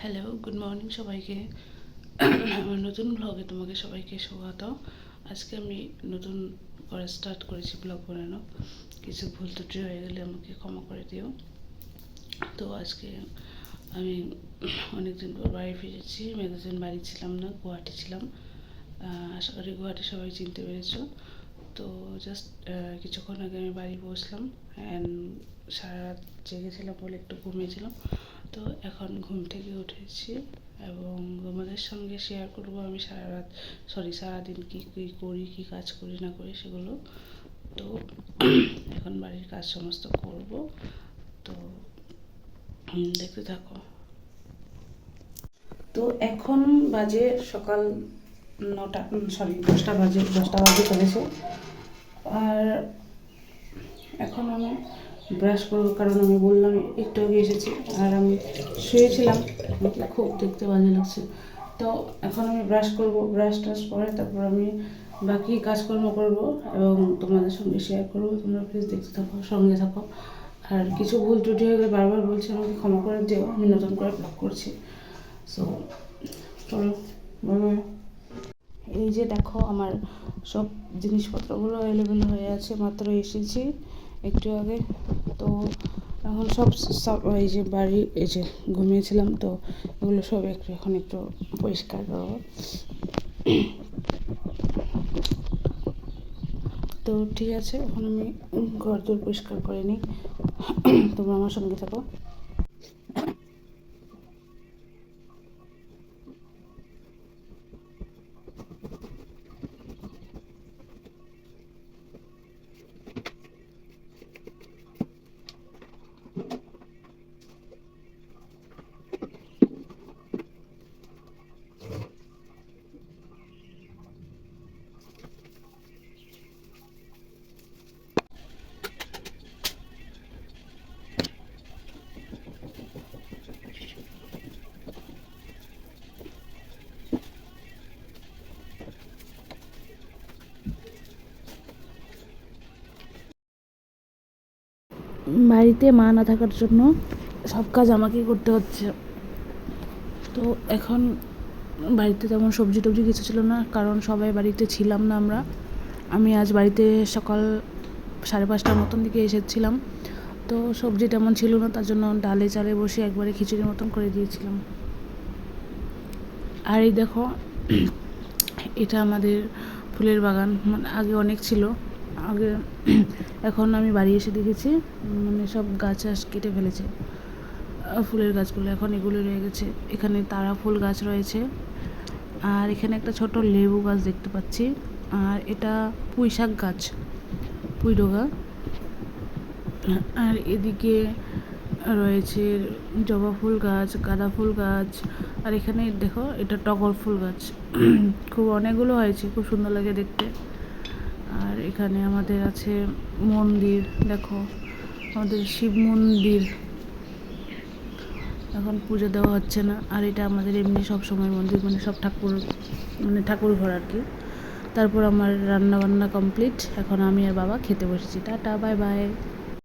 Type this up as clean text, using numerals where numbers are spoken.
Hello, good morning সবাইকে। আমার নতুন ব্লগে তোমাকে সবাইকে স্বাগত। আজকে আমি নতুন করে স্টার্ট করেছি ব্লগ বানানো। কিছু ভুল ত্রুটি হয়ে গেলে আমাকে ক্ষমা করে দিও। তো আজকে আমি অনেকদিন পর বাড়ি ফিরেছি। আমি এতদিন বাড়ি ছিলাম না, গুয়াহাটি ছিলাম। আশা করি গুয়াহাটি সবাই চিনতে পেরেছো। তো জাস্ট কিছুক্ষণ আগে আমি বাড়ি পৌঁছলাম অ্যান্ড সারা রাত জেগেছিলাম বলে একটু ঘুমিয়েছিলাম। তো এখন ঘুম থেকে উঠেছি এবং তোমাদের সঙ্গে শেয়ার করবো আমি সারাদিন কী কী করি, কী কাজ করি না করি সেগুলো। তো এখন বাড়ির কাজ সমস্ত করব। তো দেখতে থাকো। তো এখন বাজে সকাল 10টা বাজে চলেছে। আর এখন আমি ব্রাশ করবো, কারণ আমি বললাম একটু আগে এসেছি আর আমি শুয়েছিলাম, আমাকে খুব দেখতে বাজে লাগছে। তো এখন আমি ব্রাশ করবো, ব্রাশ টাশ করে তারপর আমি বাকি কাজকর্ম করব এবং তোমাদের সঙ্গে শেয়ার করবো। তোমরা প্লিজ দেখতে থাকো, সঙ্গে থাকো। আর কিছু ভুল ত্রুটি হয়ে গেলে বারবার বলছি, আমাকে ক্ষমা করে দিও, আমি নতুন করে ব্লগ করছি। সো চলো, বাই। এই যে দেখো, আমার সব জিনিসপত্রগুলো এলোমেলো হয়ে আছে, মাত্র এসেছি একটু আগে। তো এখন সব এই যে বাড়ি, এই যে ঘুমিয়েছিলাম, তো এগুলো সব এখন একটু পরিষ্কার করবো। তো ঠিক আছে, এখন আমি ঘর দোর পরিষ্কার করে নিই। তোমরা আমার সঙ্গে থাকো। বাড়িতে মা না থাকার জন্য সব কাজ আমাকেই করতে হচ্ছে। তো এখন বাড়িতে তেমন সবজি টবজি কিছু ছিল না, কারণ সবাই বাড়িতে ছিলাম না আমরা। আমি আজ বাড়িতে সকাল 5:30টার মতন দিকে এসেছিলাম। তো সবজি তেমন ছিল না, তার জন্য ডালে চালে বসে একবারে খিচুড়ির মতন করে দিয়েছিলাম। আর এই দেখো, এটা আমাদের ফুলের বাগান, মানে আগে অনেক ছিল আগে। এখন আমি বাড়ি এসে দেখেছি মানে সব গাছ কেটে ফেলেছে ফুলের গাছগুলো, এখন এগুলো রয়ে গেছে। এখানে তারা ফুল গাছ রয়েছে, আর এখানে একটা ছোট লেবু গাছ দেখতে পাচ্ছি। আর এটা পুঁই শাক গাছ, পুঁই ডোগা। আর এদিকে রয়েছে জবা ফুল গাছ, গাঁদা ফুল গাছ। আর এখানে দেখো, এটা টগর ফুল গাছ। খুব অনেকগুলো হয়েছে, খুব সুন্দর লাগে দেখতে। আর এখানে আমাদের আছে মন্দির, দেখো আমাদের শিব মন্দির। এখন পুজো দেওয়া হচ্ছে না। আর এটা আমাদের এমনি সব সময় মন্দির, মানে সব ঠাকুর ঘর আর কি। তারপর আমার রান্না বান্না কমপ্লিট, এখন আমি আর বাবা খেতে বসেছি। Tata, bye bye.